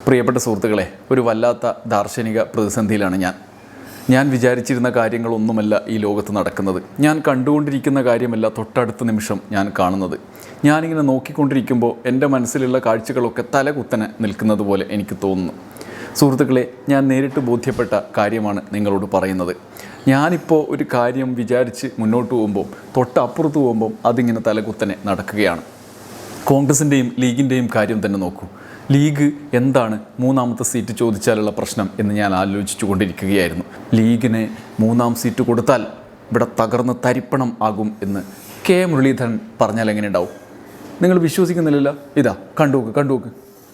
പ്രിയപ്പെട്ട സുഹൃത്തുക്കളെ, ഒരു വല്ലാത്ത ദാർശനിക പ്രതിസന്ധിയിലാണ് ഞാൻ വിചാരിച്ചിരുന്ന കാര്യങ്ങളൊന്നുമല്ല ഈ ലോകത്ത് നടക്കുന്നത്. ഞാൻ കണ്ടുകൊണ്ടിരിക്കുന്ന കാര്യമല്ല തൊട്ടടുത്ത നിമിഷം ഞാൻ കാണുന്നത്. ഞാനിങ്ങനെ നോക്കിക്കൊണ്ടിരിക്കുമ്പോൾ എൻ്റെ മനസ്സിലുള്ള കാഴ്ചകളൊക്കെ തലകുത്തനെ നിൽക്കുന്നത് പോലെ എനിക്ക് തോന്നുന്നു. സുഹൃത്തുക്കളെ, ഞാൻ നേരിട്ട് ബോധ്യപ്പെട്ട കാര്യമാണ് നിങ്ങളോട് പറയുന്നത്. ഞാനിപ്പോൾ ഒരു കാര്യം വിചാരിച്ച് മുന്നോട്ട് പോകുമ്പോൾ തൊട്ടപ്പുറത്ത് പോകുമ്പോൾ അതിങ്ങനെ തലകുത്തനെ നടക്കുകയാണ്. കോൺഗ്രസിൻ്റെയും ലീഗിൻ്റെയും കാര്യം തന്നെ നോക്കൂ. ലീഗ് എന്താണ് മൂന്നാമത്തെ സീറ്റ് ചോദിച്ചാലുള്ള പ്രശ്നം എന്ന് ഞാൻ ആലോചിച്ചു കൊണ്ടിരിക്കുകയായിരുന്നു. ലീഗിന് മൂന്നാം സീറ്റ് കൊടുത്താൽ ഇവിടെ തകർന്ന് തരിപ്പണം ആകും എന്ന് കെ മുരളീധരൻ പറഞ്ഞാൽ എങ്ങനെ ഉണ്ടാവും? നിങ്ങൾ വിശ്വസിക്കുന്നില്ലല്ലോ. ഇതാ കണ്ടുനോക്ക്.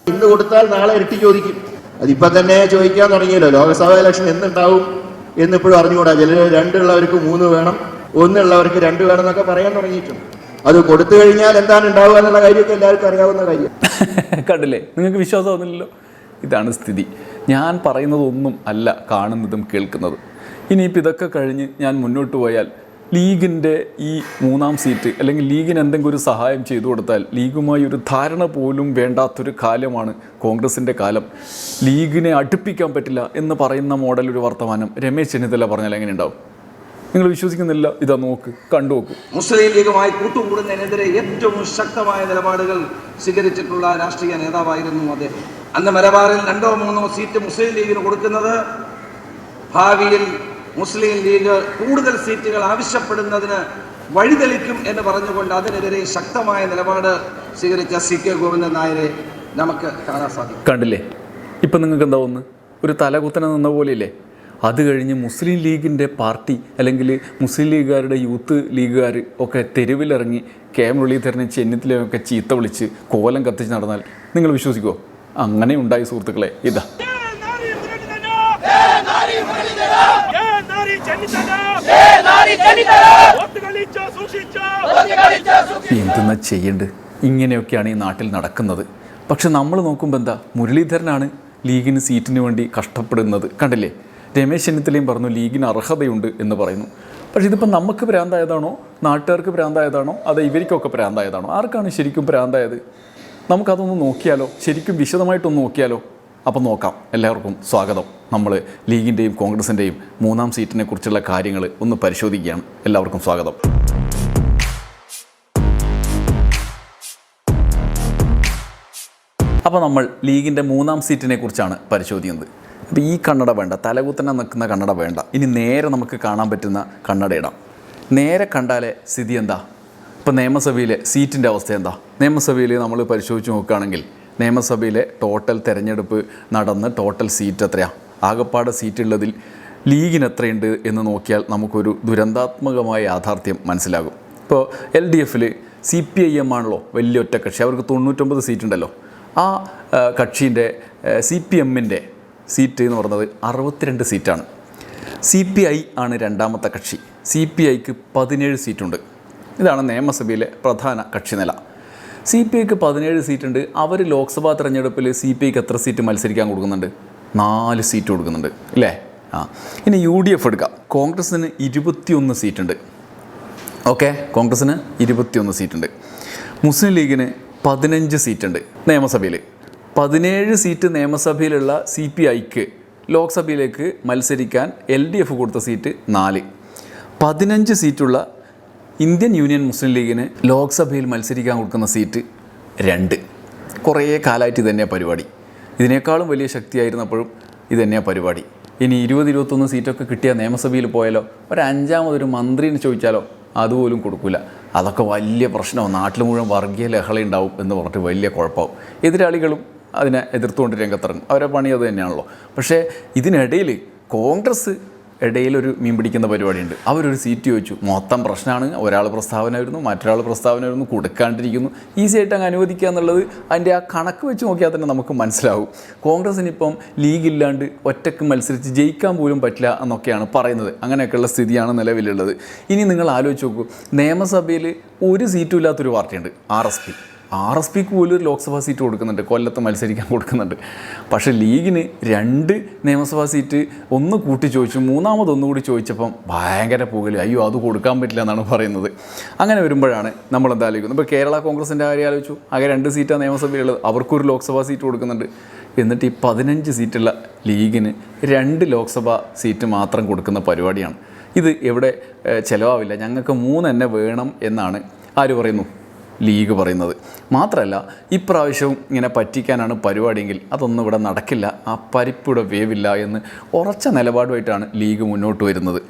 ഇന്ന് കൊടുത്താൽ നാളെ ഇരട്ടി ചോദിക്കും. അതിപ്പോൾ തന്നെ ചോദിക്കാൻ തുടങ്ങിയല്ലോ. ലോക്സഭാ ഇലക്ഷൻ എന്നുണ്ടാവും എന്നിപ്പോഴും അറിഞ്ഞുകൂടാ. ചിലർ 2 ഉള്ളവർക്ക് 3 വേണം, 1 ഉള്ളവർക്ക് 2 വേണം എന്നൊക്കെ പറയാൻ തുടങ്ങിയിട്ടുണ്ട്. അത് കൊടുത്തു കഴിഞ്ഞാൽ എന്താണ് ഉണ്ടാവുക എന്നുള്ള കാര്യമൊക്കെ എല്ലാവർക്കും അറിയാവുന്ന കാര്യം. കണ്ടില്ലേ? നിങ്ങൾക്ക് വിശ്വാസമൊന്നുമില്ലല്ലോ. ഇതാണ് സ്ഥിതി. ഞാൻ പറയുന്നതൊന്നും അല്ല കാണുന്നതും കേൾക്കുന്നതും. ഇനിയിപ്പോൾ ഇതൊക്കെ കഴിഞ്ഞ് ഞാൻ മുന്നോട്ട് പോയാൽ ലീഗിൻ്റെ ഈ 3-ാം സീറ്റ് അല്ലെങ്കിൽ ലീഗിന് എന്തെങ്കിലും ഒരു സഹായം ചെയ്തു കൊടുത്താൽ ലീഗുമായി ഒരു ധാരണ പോലും വേണ്ടാത്തൊരു കാലമാണ് കോൺഗ്രസിൻ്റെ കാലം. ലീഗിനെ അടുപ്പിക്കാൻ പറ്റില്ല എന്ന് പറയുന്ന മോഡൽ ഒരു വർത്തമാനം രമേശ് ചെന്നിത്തല പറഞ്ഞാൽ എങ്ങനെ ഉണ്ടാവും? നിങ്ങൾ വിശ്വസിക്കുന്നില്ല. ഇതാ കണ്ടുനോക്ക്. മുസ്ലിം ലീഗുമായി കൂട്ടുകൂടുന്നതിനെതിരെ ഏറ്റവും ശക്തമായ നിലപാടുകൾ സ്വീകരിച്ചിട്ടുള്ള രാഷ്ട്രീയ നേതാവായിരുന്നു അദ്ദേഹം. അന്ന് മലബാറിൽ 2-3 സീറ്റ് മുസ്ലിം ലീഗിന് കൊടുക്കുന്നത് ഭാവിയിൽ മുസ്ലിം ലീഗ് കൂടുതൽ സീറ്റുകൾ ആവശ്യപ്പെടുന്നതിന് വഴിതെളിക്കും എന്ന് പറഞ്ഞുകൊണ്ട് അതിനെതിരെ ശക്തമായ നിലപാട് സ്വീകരിച്ച CK ഗോവിന്ദൻ നായരെ നമുക്ക് കാണാൻ സാധിക്കും. കണ്ടില്ലേ? ഇപ്പം നിങ്ങൾക്ക് എന്താ ഒരു തലകുത്തനെ നിന്ന പോലെയില്ലേ? അത് കഴിഞ്ഞ് മുസ്ലിം ലീഗിൻ്റെ പാർട്ടി അല്ലെങ്കിൽ മുസ്ലിം ലീഗുകാരുടെ യൂത്ത് ലീഗുകാർ ഒക്കെ തെരുവിലിറങ്ങി കെ മുരളീധരനെ ചെന്നിത്തലയൊക്കെ ചീത്ത വിളിച്ച് കോലം കത്തിച്ച് നടന്നാൽ നിങ്ങൾ വിശ്വസിക്കുമോ? അങ്ങനെ ഉണ്ടായി സുഹൃത്തുക്കളെ. ഇതാ എന്തെന്നാ ചെയ്യേണ്ടത്? ഇങ്ങനെയൊക്കെയാണ് ഈ നാട്ടിൽ നടക്കുന്നത്. പക്ഷെ നമ്മൾ നോക്കുമ്പോൾ എന്താ, മുരളീധരനാണ് ലീഗിന് സീറ്റിന് വേണ്ടി കഷ്ടപ്പെടുന്നത്. കണ്ടില്ലേ? രമേശ് ചെന്നിത്തലയും പറഞ്ഞു ലീഗിന് അർഹതയുണ്ട് എന്ന് പറയുന്നു. പക്ഷേ ഇതിപ്പോൾ നമുക്ക് ഭ്രാന്തായതാണോ, നാട്ടുകാർക്ക് ഭ്രാന്തായതാണോ, അതോ ഇവർക്കൊക്കെ ഭ്രാന്തായതാണോ? ആർക്കാണ് ശരിക്കും ഭ്രാന്തായത്? നമുക്കതൊന്ന് നോക്കിയാലോ? ശരിക്കും വിശദമായിട്ടൊന്ന് നോക്കിയാലോ? അപ്പം നോക്കാം. എല്ലാവർക്കും സ്വാഗതം. നമ്മൾ ലീഗിൻ്റെയും കോൺഗ്രസിൻ്റെയും 3-ാം സീറ്റിനെ കുറിച്ചുള്ള കാര്യങ്ങൾ ഒന്ന് പരിശോധിക്കുകയാണ്. എല്ലാവർക്കും സ്വാഗതം. അപ്പോൾ നമ്മൾ ലീഗിൻ്റെ 3-ാം സീറ്റിനെ കുറിച്ചാണ് പരിശോധിക്കുന്നത്. അപ്പോൾ ഈ കണ്ണട വേണ്ട, തലകുത്തനെ നിൽക്കുന്ന കണ്ണട വേണ്ട. ഇനി നേരെ നമുക്ക് കാണാൻ പറ്റുന്ന കണ്ണട ഇടാം. നേരെ കണ്ടാലേ സ്ഥിതി എന്താ? ഇപ്പോൾ നിയമസഭയിലെ സീറ്റിൻ്റെ അവസ്ഥ എന്താ? നിയമസഭയിൽ നമ്മൾ പരിശോധിച്ച് നോക്കുകയാണെങ്കിൽ നിയമസഭയിലെ ടോട്ടൽ തിരഞ്ഞെടുപ്പ് നടന്ന് ടോട്ടൽ സീറ്റ് എത്രയാണ്? ആകപ്പാട് സീറ്റുള്ളതിൽ ലീഗിന് എത്രയുണ്ട് എന്ന് നോക്കിയാൽ നമുക്കൊരു ദുരന്താത്മകമായ യാഥാർത്ഥ്യം മനസ്സിലാകും. ഇപ്പോൾ LDFൽ CPIM ആണല്ലോ വലിയ ഒറ്റ കക്ഷി. അവർക്ക് 99 സീറ്റുണ്ടല്ലോ. ആ കക്ഷീൻ്റെ CPMൻ്റെ സീറ്റ് എന്ന് പറയുന്നത് 62 സീറ്റാണ്. CPI ആണ് രണ്ടാമത്തെ കക്ഷി. CPIക്ക് 17 സീറ്റുണ്ട്. ഇതാണ് നിയമസഭയിലെ പ്രധാന കക്ഷി നില. CPIക്ക് 17 സീറ്റുണ്ട്. അവർ ലോക്സഭാ തെരഞ്ഞെടുപ്പിൽ CPIക്ക് എത്ര സീറ്റ് മത്സരിക്കാൻ കൊടുക്കുന്നുണ്ട്? 4 സീറ്റ് കൊടുക്കുന്നുണ്ട് അല്ലേ? ഇനി UDF എടുക്കാം. കോൺഗ്രസ്സിന് 21 സീറ്റുണ്ട്. ഓക്കെ, കോൺഗ്രസ്സിന് 21 സീറ്റുണ്ട്. മുസ്ലിം ലീഗിന് 15 സീറ്റുണ്ട് നിയമസഭയിൽ. 17 സീറ്റ് നിയമസഭയിലുള്ള CPIക്ക് ലോക്സഭയിലേക്ക് മത്സരിക്കാൻ LDF കൊടുത്ത സീറ്റ് 4. 15 സീറ്റുള്ള ഇന്ത്യൻ യൂണിയൻ മുസ്ലിം ലീഗിന് ലോക്സഭയിൽ മത്സരിക്കാൻ കൊടുക്കുന്ന സീറ്റ് 2. കുറേ കാലമായിട്ട് ഇതന്നെയാണ് പരിപാടി. ഇതിനേക്കാളും വലിയ ശക്തിയായിരുന്നപ്പോഴും ഇതന്നെയാണ് പരിപാടി. ഇനി 20-21 സീറ്റൊക്കെ കിട്ടിയാൽ നിയമസഭയിൽ പോയാലോ, ഒരു 5ാമതൊരു മന്ത്രിനെ ചോദിച്ചാലോ അതുപോലും കൊടുക്കില്ല. അതൊക്കെ വലിയ പ്രശ്നമാണ്. നാട്ടിൽ മുഴുവൻ വർഗീയ ലഹള ഉണ്ടാവും എന്ന് പറഞ്ഞിട്ട് വലിയ കുഴപ്പമാവും. എതിരാളികളും അതിനെ എതിർത്തുകൊണ്ട് രംഗത്തിറങ്ങും. അവരുടെ പണി അത് തന്നെയാണല്ലോ. പക്ഷേ ഇതിനിടയിൽ കോൺഗ്രസ് ഇടയിലൊരു മീൻ പിടിക്കുന്ന പരിപാടിയുണ്ട്. അവരൊരു സീറ്റ് ചോദിച്ചു. മൊത്തം പ്രശ്നമാണ്. ഒരാൾ പ്രസ്താവന വരുന്നു, മറ്റൊരാൾ പ്രസ്താവന വരുന്നു, കൊടുക്കാണ്ടിരിക്കുന്നു. ഈസി ആയിട്ട് അങ്ങ് അനുവദിക്കുക എന്നുള്ളത് അതിൻ്റെ ആ കണക്ക് വെച്ച് നോക്കിയാൽ തന്നെ നമുക്ക് മനസ്സിലാവും. കോൺഗ്രസ്സിനിപ്പം ലീഗില്ലാണ്ട് ഒറ്റയ്ക്ക് മത്സരിച്ച് ജയിക്കാൻ പോലും പറ്റില്ല എന്നൊക്കെയാണ് പറയുന്നത്. അങ്ങനെയൊക്കെയുള്ള സ്ഥിതിയാണ് നിലവിലുള്ളത്. ഇനി നിങ്ങൾ ആലോചിച്ച് നോക്കൂ, നിയമസഭയിൽ ഒരു സീറ്റും ഇല്ലാത്തൊരു പാർട്ടിയുണ്ട്, RSPക്ക് പോലും ഒരു ലോക്സഭാ സീറ്റ് കൊടുക്കുന്നുണ്ട്, കൊല്ലത്ത് മത്സരിക്കാൻ കൊടുക്കുന്നുണ്ട്. പക്ഷേ ലീഗിന് 2 നിയമസഭാ സീറ്റ് ഒന്ന് കൂട്ടി ചോദിച്ചു, 3ാമതൊന്നുകൂടി ചോദിച്ചപ്പം ഭയങ്കര പുകല്, അയ്യോ അത് കൊടുക്കാൻ പറ്റില്ല എന്നാണ് പറയുന്നത്. അങ്ങനെ വരുമ്പോഴാണ് നമ്മൾ എന്താ ആലോചിക്കുന്നത്. ഇപ്പോൾ കേരള കോൺഗ്രസിൻ്റെ കാര്യം ആലോചിച്ചു. ആകെ 2 സീറ്റാണ് നിയമസഭയിലുള്ളത്, അവർക്കൊരു ലോക്സഭാ സീറ്റ് കൊടുക്കുന്നുണ്ട്. എന്നിട്ട് ഈ 15 സീറ്റുള്ള ലീഗിന് 2 ലോക്സഭാ സീറ്റ് മാത്രം കൊടുക്കുന്ന പരിപാടിയാണ്. ഇത് എവിടെ ചിലവാവില്ല, ഞങ്ങൾക്ക് 3 തന്നെ വേണം എന്നാണ് ആര് പറയുന്നു, ലീഗ് പറയുന്നത്. മാത്രമല്ല ഇപ്രാവശ്യവും ഇങ്ങനെ പറ്റിക്കാനാണ് പരിപാടിയെങ്കിൽ അതൊന്നും ഇവിടെ നടക്കില്ല, ആ പരിപ്പിവിടെ വേവില്ല എന്ന് ഉറച്ച നിലപാടുമായിട്ടാണ് ലീഗ് മുന്നോട്ട് വരുന്നത്.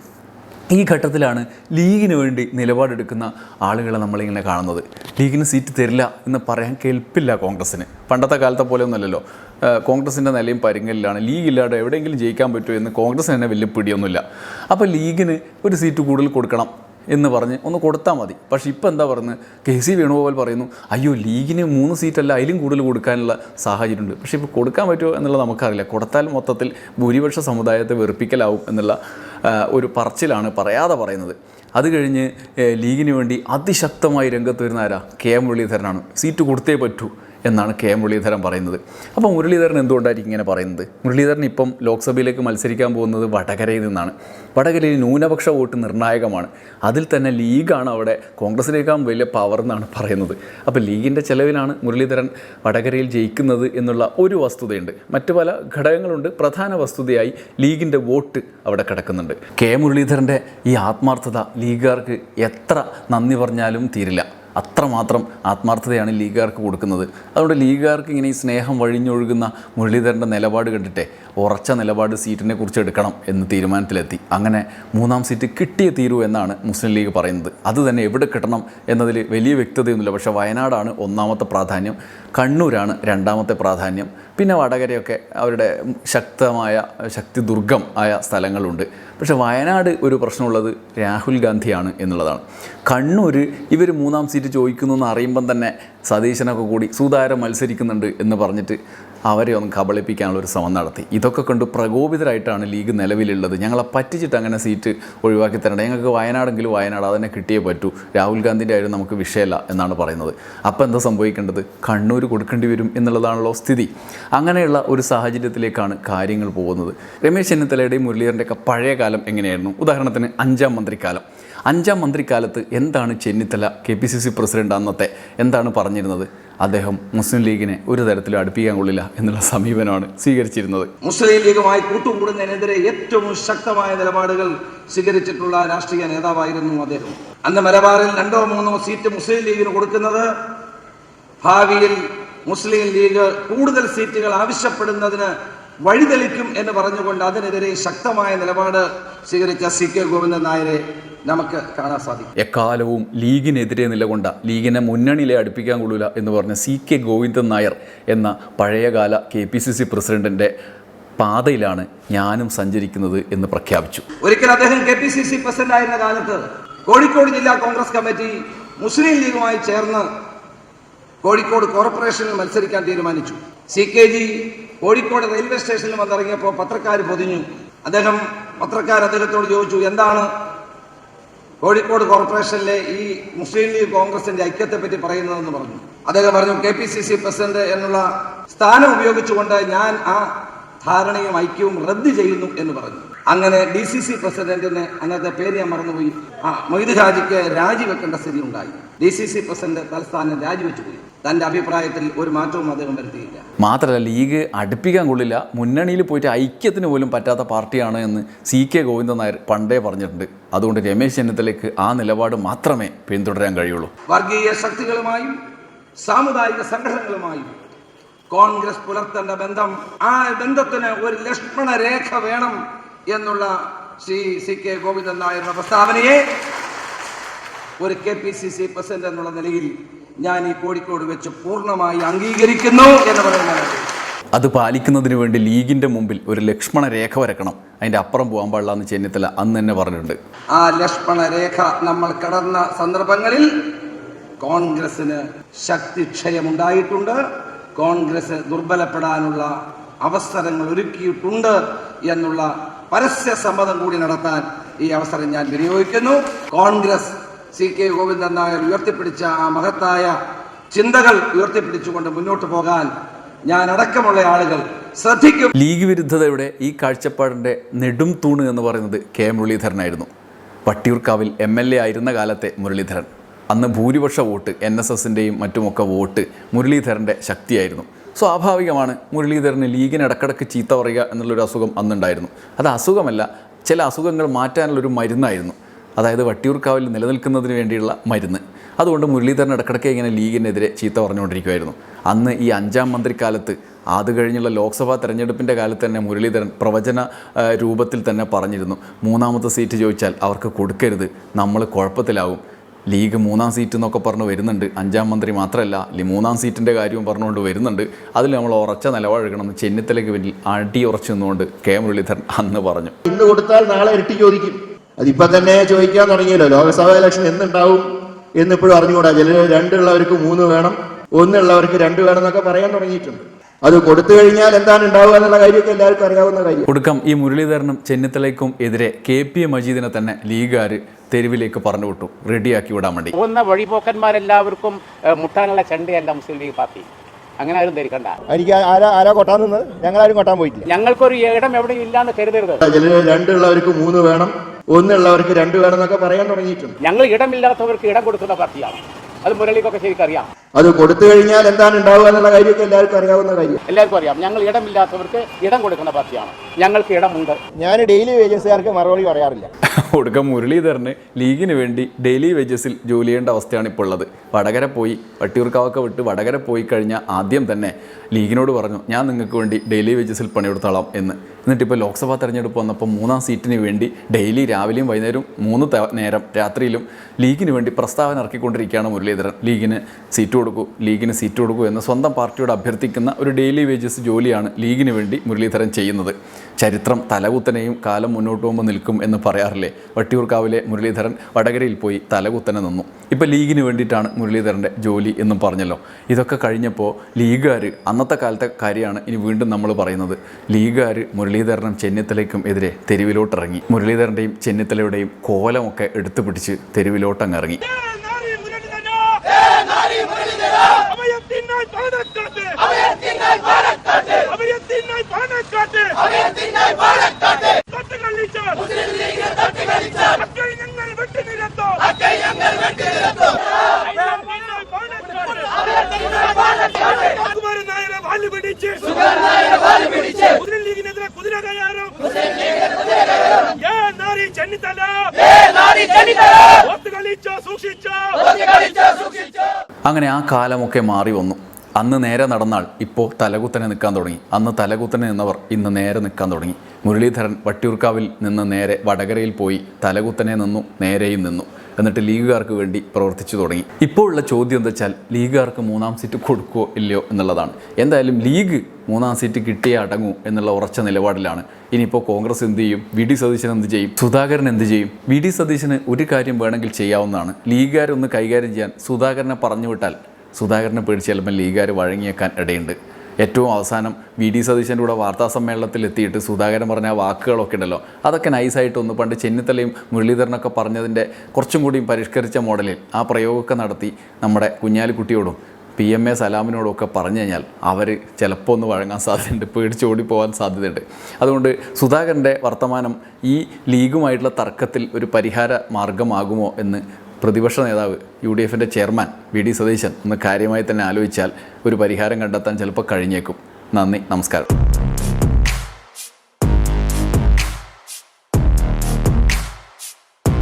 ഈ ഘട്ടത്തിലാണ് ലീഗിന് വേണ്ടി നിലപാടെടുക്കുന്ന ആളുകളെ നമ്മളിങ്ങനെ കാണുന്നത്. ലീഗിന് സീറ്റ് തരില്ല എന്ന് പറയാൻ കേൾപ്പില്ല കോൺഗ്രസ്സിന്. പണ്ടത്തെ കാലത്തെ പോലെ ഒന്നുമല്ലല്ലോ. കോൺഗ്രസിൻ്റെ നിലയും പരിങ്ങലിലാണ്. ലീഗ് ഇല്ലാതെ എവിടെയെങ്കിലും ജയിക്കാൻ പറ്റുമോ എന്ന് കോൺഗ്രസ്സിന് തന്നെ വലിയ പിടിയൊന്നുമില്ല. അപ്പോൾ ലീഗിന് ഒരു സീറ്റ് കൂടുതൽ കൊടുക്കണം എന്ന് പറഞ്ഞ് ഒന്ന് കൊടുത്താൽ മതി. പക്ഷേ ഇപ്പോൾ എന്താ പറയുന്നത്, KC വേണുഗോപാൽ പറയുന്നു അയ്യോ ലീഗിന് 3 സീറ്റല്ല അതിലും കൂടുതൽ കൊടുക്കാനുള്ള സാഹചര്യമുണ്ട്. പക്ഷേ ഇപ്പോൾ കൊടുക്കാൻ പറ്റുമോ എന്നുള്ളത് നമുക്കറിയില്ല. കൊടുത്താൽ മൊത്തത്തിൽ ഭൂരിപക്ഷ സമുദായത്തെ വെറുപ്പിക്കലാവും എന്നുള്ള ഒരു പറച്ചിലാണ് പറയാതെ പറയുന്നത്. അത് കഴിഞ്ഞ് ലീഗിന് വേണ്ടി അതിശക്തമായി രംഗത്ത് വരുന്ന ആരാ, KM മുരളീധരനാണ്. സീറ്റ് കൊടുത്തേ പറ്റൂ എന്നാണ് KM മുരളീധരൻ പറയുന്നത്. അപ്പോൾ മുരളീധരൻ എന്തുകൊണ്ടായിരിക്കും ഇങ്ങനെ പറയുന്നത്? മുരളീധരൻ ഇപ്പം ലോക്സഭയിലേക്ക് മത്സരിക്കാൻ പോകുന്നത് വടകരയിൽ നിന്നാണ്. വടകരയിൽ ന്യൂനപക്ഷ വോട്ട് നിർണായകമാണ്. അതിൽ തന്നെ ലീഗാണ് അവിടെ കോൺഗ്രസിനേക്കാൾ വലിയ പവർ എന്നാണ് പറയുന്നത്. അപ്പോൾ ലീഗിൻ്റെ ചെലവിലാണ് മുരളീധരൻ വടകരയിൽ ജയിക്കുന്നത് എന്നുള്ള ഒരു വസ്തുതയുണ്ട്. മറ്റു പല ഘടകങ്ങളുണ്ട്. പ്രധാന വസ്തുതയായി ലീഗിൻ്റെ വോട്ട് അവിടെ കിടക്കുന്നുണ്ട്. മുരളീധരൻ്റെ ഈ ആത്മാർത്ഥത ലീഗുകാർക്ക് എത്ര നന്ദി പറഞ്ഞാലും തീരില്ല. അത്രമാത്രം ആത്മാർത്ഥതയാണ് ലീഗുകാർക്ക് കൊടുക്കുന്നത്. അതുകൊണ്ട് ലീഗുകാർക്ക് ഇങ്ങനെ ഈ സ്നേഹം വഴിഞ്ഞൊഴുകുന്ന മുരളീധരൻ്റെ നിലപാട് കണ്ടിട്ടേ ഉറച്ച നിലപാട് സീറ്റിനെ കുറിച്ച് എടുക്കണം എന്ന് തീരുമാനത്തിലെത്തി. അങ്ങനെ 3-ാം സീറ്റ് കിട്ടിയേ തീരൂ എന്നാണ് മുസ്ലിം ലീഗ് പറയുന്നത്. അത് തന്നെ എവിടെ കിട്ടണം എന്നതിൽ വലിയ വ്യക്തതയൊന്നുമില്ല. പക്ഷേ വയനാടാണ് 1-ാമത്തെ പ്രാധാന്യം, കണ്ണൂരാണ് 2-ാമത്തെ പ്രാധാന്യം, പിന്നെ വടകരയൊക്കെ അവരുടെ ശക്തമായ ശക്തിദുർഗം ആയ സ്ഥലങ്ങളുണ്ട്. പക്ഷേ വയനാട് ഒരു പ്രശ്നമുള്ളത് രാഹുൽ ഗാന്ധിയാണ് എന്നുള്ളതാണ്. കണ്ണൂർ ഇവർ 3-ാം സീറ്റ് ചോദിക്കുന്നു എന്ന് അറിയുമ്പം തന്നെ സതീശനൊക്കെ കൂടി സുതാരം മത്സരിക്കുന്നുണ്ട് എന്ന് പറഞ്ഞിട്ട് അവരെ ഒന്ന് കബളിപ്പിക്കാനുള്ളൊരു ശ്രമം നടത്തി. ഇതൊക്കെ കൊണ്ട് പ്രകോപിതരായിട്ടാണ് ലീഗ് നിലവിലുള്ളത്. ഞങ്ങളെ പറ്റിച്ചിട്ട് അങ്ങനെ സീറ്റ് ഒഴിവാക്കി തരണ്ട, ഞങ്ങൾക്ക് വയനാടെങ്കിലും വയനാട് അതന്നെ കിട്ടിയേ പറ്റൂ, രാഹുൽ ഗാന്ധിൻ്റെ ആയാലും നമുക്ക് വിഷയമല്ല എന്നാണ് പറയുന്നത്. അപ്പോൾ എന്താ സംഭവിക്കേണ്ടത്, കണ്ണൂർ കൊടുക്കേണ്ടി വരും എന്നുള്ളതാണല്ലോ സ്ഥിതി. അങ്ങനെയുള്ള ഒരു സാഹചര്യത്തിലേക്കാണ് കാര്യങ്ങൾ പോകുന്നത്. രമേശ് ചെന്നിത്തലയുടെയും മുരളീധരൻ്റെയൊക്കെ പഴയ കാലം എങ്ങനെയായിരുന്നു? ഉദാഹരണത്തിന് 5-ാം മന്ത്രിക്കാലം. 5-ാം മന്ത്രിക്കാലത്ത് എന്താണ് ചെന്നിത്തല KPCC പ്രസിഡന്റ് അന്നത്തെ എന്താണ് പറഞ്ഞിരുന്നത്? അദ്ദേഹം മുസ്ലിം ലീഗിനെ ഒരു തരത്തിലും അടുപ്പിക്കാൻ കൊള്ളില്ല എന്നുള്ള സമീപനമാണ് സ്വീകരിച്ചിരുന്നത്. മുസ്ലിം ലീഗുമായി കൂട്ടുകൂടുന്നതിനെതിരെ ഏറ്റവും ശക്തമായ നിലപാടുകൾ സ്വീകരിച്ചിട്ടുള്ള രാഷ്ട്രീയ നേതാവായിരുന്നു അദ്ദേഹം. അന്ന് മലബാറിൽ 2-3 സീറ്റ് മുസ്ലിം ലീഗിന് കൊടുക്കുന്നത് ഭാവിയിൽ മുസ്ലിം ലീഗ് കൂടുതൽ സീറ്റുകൾ ആവശ്യപ്പെടുന്നതിന് വഴിതെളിക്കും എന്ന് പറഞ്ഞുകൊണ്ട് അതിനെതിരെ ശക്തമായ നിലപാട് സ്വീകരിച്ച CK ഗോവിന്ദൻ നായരെ നമുക്ക് കാണാൻ സാധിക്കും. എക്കാലവും ലീഗിനെതിരെ നിലകൊണ്ട, ലീഗിനെ മുന്നണിയിലെ അടുപ്പിക്കാൻ കൊള്ളില്ല എന്ന് പറഞ്ഞ CK ഗോവിന്ദൻ നായർ എന്ന പഴയകാല KPCC പ്രസിഡന്റിൻ്റെ പാതയിലാണ് ഞാനും സഞ്ചരിക്കുന്നത് എന്ന് പ്രഖ്യാപിച്ചു. ഒരിക്കൽ അദ്ദേഹം KPCC പ്രസിഡന്റ് ആയിരുന്ന കാലത്ത് കോഴിക്കോട് ജില്ലാ കോൺഗ്രസ് കമ്മിറ്റി മുസ്ലിം ലീഗുമായി ചേർന്ന് കോഴിക്കോട് കോർപ്പറേഷനിൽ മത്സരിക്കാൻ തീരുമാനിച്ചു. CKG കോഴിക്കോട് റെയിൽവേ സ്റ്റേഷനിൽ വന്നിറങ്ങിയപ്പോൾ പത്രക്കാർ പൊതിഞ്ഞു. പത്രക്കാർ അദ്ദേഹത്തോട് ചോദിച്ചു, എന്താണ് കോഴിക്കോട് കോർപ്പറേഷനിലെ ഈ മുസ്ലിം ലീഗ് കോൺഗ്രസിന്റെ ഐക്യത്തെ പറ്റി പറയുന്നതെന്ന് പറഞ്ഞു. അദ്ദേഹം പറഞ്ഞു, KPCC പ്രസിഡന്റ് എന്നുള്ള സ്ഥാനം ഉപയോഗിച്ചുകൊണ്ട് ഞാൻ ആ ധാരണയും ഐക്യവും റദ്ദ് ചെയ്യുന്നു എന്ന് പറഞ്ഞു. അങ്ങനെ DCC പ്രസിഡന്റിന്, അന്നത്തെ പേര് ഞാൻ മറന്നുപോയി, മൊയ്ത് ഹാജിക്ക് രാജിവെക്കേണ്ട സ്ഥിതി ഉണ്ടായി. DCC പ്രസിഡന്റ് തലസ്ഥാനം രാജിവെച്ചുപോയി. തന്റെ അഭിപ്രായത്തിൽ ഒരു മാറ്റവും അദ്ദേഹം വരുത്തിയില്ല. മാത്രമല്ല ലീഗ് അടുപ്പിക്കാൻ കൊള്ളില്ല, മുന്നണിയിൽ പോയിട്ട് ഐക്യത്തിന് പോലും പറ്റാത്ത പാർട്ടിയാണ് എന്ന് CK ഗോവിന്ദൻ നായർ പണ്ടേ പറഞ്ഞിട്ടുണ്ട്. അതുകൊണ്ട് രമേശ് ചെന്നിത്തലയ്ക്ക് ആ നിലപാട് മാത്രമേ പിന്തുടരാൻ കഴിയുള്ളൂ. വർഗീയ ശക്തികളുമായും സാമുദായിക സംഘടനകളുമായും കോൺഗ്രസ് പുലർത്തേണ്ട ബന്ധം, ആ ബന്ധത്തിന് ഒരു ലക്ഷ്മണ രേഖ വേണം എന്നുള്ള CK ഗോവിന്ദൻ നായരുടെ പ്രസ്താവനയെ ഒരു KPCC പ്രസിഡന്റ് എന്നുള്ള നിലയിൽ ഞാൻ ഈ കോഴിക്കോട് വെച്ച് പൂർണ്ണമായി അംഗീകരിക്കുന്നു എന്ന് പറയുന്നത്. അത് പാലിക്കുന്നതിന് വേണ്ടി ലീഗിന്റെ മുമ്പിൽ ഒരു ലക്ഷ്മണ രേഖ വരക്കണം, അതിന്റെ അപ്പുറം പോകാൻ പാടില്ല എന്ന് ചെന്നിത്തല അന്ന് തന്നെ പറഞ്ഞിട്ടുണ്ട്. ആ ലക്ഷ്മണ രേഖ നമ്മൾ കടന്ന സന്ദർഭങ്ങളിൽ കോൺഗ്രസിന് ശക്തിക്ഷയമുണ്ടായിട്ടുണ്ട്, കോൺഗ്രസ് ദുർബലപ്പെടാനുള്ള അവസരങ്ങൾ ഒരുക്കിയിട്ടുണ്ട് എന്നുള്ള പരസ്യ സമ്മതം കൂടി നടത്താൻ ഈ അവസരം ഞാൻ വിനിയോഗിക്കുന്നു. കോൺഗ്രസ് CK ഗോവിന്ദൻ നായർ ഉയർത്തിപ്പിടിച്ച ആ മഹത്തായ ചിന്തകൾ ഉയർത്തിപ്പിടിച്ചുകൊണ്ട് മുന്നോട്ട് പോകാൻ ഞാൻ അടക്കമുള്ള ആളുകൾ ശ്രദ്ധിക്കും. ലീഗ് വിരുദ്ധതയുടെ ഈ കാഴ്ചപ്പാടിൻ്റെ നെടും തൂണ് എന്ന് പറയുന്നത് മുരളീധരനായിരുന്നു. വട്ടിയൂർക്കാവിൽ MLA ആയിരുന്ന കാലത്തെ മുരളീധരൻ. അന്ന് ഭൂരിപക്ഷ വോട്ട് NSSൻ്റെയും മറ്റുമൊക്കെ വോട്ട് മുരളീധരൻ്റെ ശക്തിയായിരുന്നു. സ്വാഭാവികമാണ് മുരളീധരന് ലീഗിന് ഇടക്കിടക്ക് ചീത്ത പറയുക എന്നുള്ളൊരു അസുഖം അന്നുണ്ടായിരുന്നു. അത് അസുഖമല്ല, ചില അസുഖങ്ങൾ മാറ്റാനുള്ളൊരു മരുന്നായിരുന്നു. അതായത് വട്ടിയൂർക്കാവിൽ നിലനിൽക്കുന്നതിന് വേണ്ടിയുള്ള മരുന്ന്. അതുകൊണ്ട് മുരളീധരൻ ഇടക്കിടയ്ക്ക് ഇങ്ങനെ ലീഗിനെതിരെ ചീത്ത പറഞ്ഞുകൊണ്ടിരിക്കുമായിരുന്നു. അന്ന് ഈ 5ാം മന്ത്രിക്കാലത്ത് അത് കഴിഞ്ഞുള്ള ലോക്സഭാ തെരഞ്ഞെടുപ്പിൻ്റെ കാലത്ത് തന്നെ മുരളീധരൻ പ്രവചന രൂപത്തിൽ തന്നെ പറഞ്ഞിരുന്നു, 3ാമത്തെ സീറ്റ് ചോദിച്ചാൽ അവർക്ക് കൊടുക്കരുത്, നമ്മൾ കുഴപ്പത്തിലാവും. ലീഗ് 3ാം സീറ്റ് എന്നൊക്കെ പറഞ്ഞ് വരുന്നുണ്ട്, 5ാം മന്ത്രി മാത്രമല്ല 3ാം സീറ്റിൻ്റെ കാര്യവും പറഞ്ഞുകൊണ്ട് വരുന്നുണ്ട്, അതിൽ നമ്മൾ ഉറച്ച നിലപാടെടുക്കണമെന്ന് ചെന്നിത്തലയ്ക്ക് പിന്നിൽ അടിയുറച്ചു നിന്നുകൊണ്ട് കെ മുരളീധരൻ അന്ന് പറഞ്ഞു. ഇന്ന് കൊടുത്താൽ നാളെ ഇരട്ടി ചോദിക്കും. അതിപ്പോൾ തന്നെ ചോദിക്കാൻ തുടങ്ങിയല്ലോ. ലോക്സഭാ ഇലക്ഷൻ എന്നുണ്ടാവും എന്നിപ്പോഴും അറിഞ്ഞുകൂടാ. ചിലർ 2 ഉള്ളവർക്ക് 3 വേണം, 1 ഉള്ളവർക്ക് 2 വേണം എന്നൊക്കെ പറയാൻ തുടങ്ങിയിട്ടുണ്ട്. അത് കൊടുത്തു കഴിഞ്ഞാൽ എന്താണ് ഉണ്ടാവുക എന്നുള്ള കാര്യമൊക്കെ എല്ലാവർക്കും അറിയാവുന്ന കാര്യം. ഒടുക്കം ഈ മുരളീധരനും ചെന്നിത്തലയ്ക്കും എതിരെ KP മജീദിനെ തന്നെ ലീഗുകാർ തെരുവിലേക്ക് പറഞ്ഞു വിട്ടു, റെഡിയാക്കി വിടാൻ വേണ്ടി. പോകുന്ന വഴിപോക്കന്മാരെല്ലാവർക്കും മുട്ടാനുള്ള ചണ്ടയല്ല മുസ്ലിം ലീഗ് പാർട്ടി. അങ്ങനെ ആരും ധരിക്കണ്ട. എനിക്ക് ആരാ കൊട്ടാൻ നിന്നത്? ഞങ്ങളാരും കൊട്ടാൻ പോയിട്ടില്ല. ഞങ്ങൾക്കൊരു ഇടം എവിടെ ഇല്ലാന്ന് കരുതരുത്. ചിലർ 2 ഉള്ളവർക്ക് 3 വേണം, 1 ഉള്ളവർക്ക് 2 വേണം എന്നൊക്കെ പറയാൻ തുടങ്ങിയിട്ടുണ്ട്. ഞങ്ങൾ ഇടമില്ലാത്തവർക്ക് ഇടം കൊടുക്കുന്ന പാർട്ടിയാണ്. അത് മുരളിക്കൊക്കെ ശരിക്കറിയാം. അത് കൊടുത്തു കഴിഞ്ഞാൽ എന്താണ് ഉണ്ടാവുക എന്നുള്ള കാര്യമൊക്കെ എല്ലാവർക്കും അറിയാവുന്ന കാര്യം. എല്ലാവർക്കും അറിയാം. ഞങ്ങൾ ഇടമില്ലാത്തവർക്ക് ഇടം കൊടുക്കുന്ന പാർട്ടിയാണ്. ഞങ്ങൾക്ക് ഇടമുണ്ട്. ഞാൻ ഡെയിലി വേജസുകാർക്ക് മറുപടി പറയാറില്ല. ഒടുക്കം മുരളീധരന് ലീഗിന് വേണ്ടി ഡെയിലി വേജസിൽ ജോലി ചെയ്യേണ്ട അവസ്ഥയാണ് ഇപ്പോൾ ഉള്ളത്. വടകര പോയി, വട്ടിയൂർക്കാവൊക്കെ വിട്ട് വടകര പോയി കഴിഞ്ഞാൽ ആദ്യം തന്നെ ലീഗിനോട് പറഞ്ഞു, ഞാൻ നിങ്ങൾക്ക് വേണ്ടി ഡെയിലി വേജസിൽ പണിയെടുത്തോളാം എന്ന്. എന്നിട്ടിപ്പോൾ ലോക്സഭാ തെരഞ്ഞെടുപ്പ് വന്നപ്പോൾ 3ാം സീറ്റിന് വേണ്ടി ഡെയിലി രാവിലെയും വൈകുന്നേരവും 3 നേരം രാത്രിയിലും ലീഗിന് വേണ്ടി പ്രസ്താവന ഇറക്കിക്കൊണ്ടിരിക്കുകയാണ് മുരളീധരൻ. ലീഗിന് സീറ്റ് കൊടുക്കൂ, ലീഗിന് സീറ്റ് കൊടുക്കൂ എന്ന് സ്വന്തം പാർട്ടിയോട് അഭ്യർത്ഥിക്കുന്ന ഒരു ഡെയിലി വേജസ് ജോലിയാണ് ലീഗിന് വേണ്ടി മുരളീധരൻ ചെയ്യുന്നത്. ചരിത്രം തലകുത്തനെയും കാലം മുന്നോട്ട് പോകുമ്പോൾ നിൽക്കും എന്ന് പറയാറില്ലേ? വട്ടിയൂർക്കാവിലെ മുരളീധരൻ വടകരയിൽ പോയി തലകുത്തനെ നിന്നു. ഇപ്പോൾ ലീഗിന് വേണ്ടിയിട്ടാണ് മുരളീധരൻ്റെ ജോലി എന്നും പറഞ്ഞല്ലോ. ഇതൊക്കെ കഴിഞ്ഞപ്പോൾ ലീഗുകാർ, അന്നത്തെ കാലത്തെ കാര്യമാണ് ഇനി വീണ്ടും നമ്മൾ പറയുന്നത്, ലീഗുകാർ മുരളീധരനും ചെന്നിത്തലയ്ക്കും എതിരെ തെരുവിലോട്ടിറങ്ങി. മുരളീധരൻ്റെയും ചെന്നിത്തലയുടെയും കോലമൊക്കെ എടുത്തു പിടിച്ച് തെരുവിലോട്ടങ്ങ് ഇറങ്ങി. അങ്ങനെ ആ കാലമൊക്കെ മാറി വന്നു. അന്ന് നേരെ നടന്നാൾ ഇപ്പോൾ തലകുത്തനെ നിൽക്കാൻ തുടങ്ങി. അന്ന് തലകുത്തനെ നിന്നവർ ഇന്ന് നേരെ നിൽക്കാൻ തുടങ്ങി. മുരളീധരൻ വട്ടിയൂർക്കാവിൽ നിന്ന് നേരെ വടകരയിൽ പോയി തലകുത്തനെ നിന്നു, നേരെയും നിന്നു. എന്നിട്ട് ലീഗുകാർക്ക് വേണ്ടി പ്രവർത്തിച്ചു തുടങ്ങി. ഇപ്പോൾ ഉള്ള ചോദ്യം എന്താ വെച്ചാൽ, ലീഗുകാർക്ക് 3ാം സീറ്റ് കൊടുക്കുമോ ഇല്ലയോ എന്നുള്ളതാണ്. എന്തായാലും ലീഗ് 3ാം സീറ്റ് കിട്ടിയേ അടങ്ങൂ എന്നുള്ള ഉറച്ച നിലപാടിലാണ്. ഇനിയിപ്പോൾ കോൺഗ്രസ് എന്ത് ചെയ്യും? VD സതീശൻ എന്ത് ചെയ്യും? സുധാകരൻ എന്ത് ചെയ്യും? VD സതീശന് ഒരു കാര്യം വേണമെങ്കിൽ ചെയ്യാവുന്നതാണ്. ലീഗുകാരൊന്ന് കൈകാര്യം ചെയ്യാൻ സുധാകരനെ പറഞ്ഞു വിട്ടാൽ സുധാകരനെ പേടിച്ച് ചിലപ്പോൾ ലീഗുകാർ വഴങ്ങിയേക്കാൻ ഇടയുണ്ട്. ഏറ്റവും അവസാനം VD സതീശൻ്റെ കൂടെ വാർത്താ സമ്മേളനത്തിൽ എത്തിയിട്ട് സുധാകരൻ പറഞ്ഞ വാക്കുകളൊക്കെ ഉണ്ടല്ലോ, അതൊക്കെ നൈസായിട്ടൊന്ന് പണ്ട് ചെന്നിത്തലയും മുരളീധരനൊക്കെ പറഞ്ഞതിൻ്റെ കുറച്ചും കൂടിയും പരിഷ്കരിച്ച മോഡലിൽ ആ പ്രയോഗമൊക്കെ നടത്തി നമ്മുടെ കുഞ്ഞാലിക്കുട്ടിയോടും PMA സലാമിനോടൊക്കെ പറഞ്ഞു കഴിഞ്ഞാൽ അവർ ചിലപ്പോൾ ഒന്ന് വഴങ്ങാൻ സാധ്യതയുണ്ട്, പേടിച്ചോടിപ്പോകാൻ സാധ്യതയുണ്ട്. അതുകൊണ്ട് സുധാകരൻ്റെ വർത്തമാനം ഈ ലീഗുമായിട്ടുള്ള തർക്കത്തിൽ ഒരു പരിഹാര മാർഗമാകുമോ എന്ന് പ്രതിപക്ഷ നേതാവ് UDFൻ്റെ ചെയർമാൻ VD സതീശൻ ഒന്ന് കാര്യമായി തന്നെ ആലോചിച്ചാൽ ഒരു പരിഹാരം കണ്ടെത്താൻ ചിലപ്പോൾ കഴിഞ്ഞേക്കും. നന്ദി, നമസ്കാരം.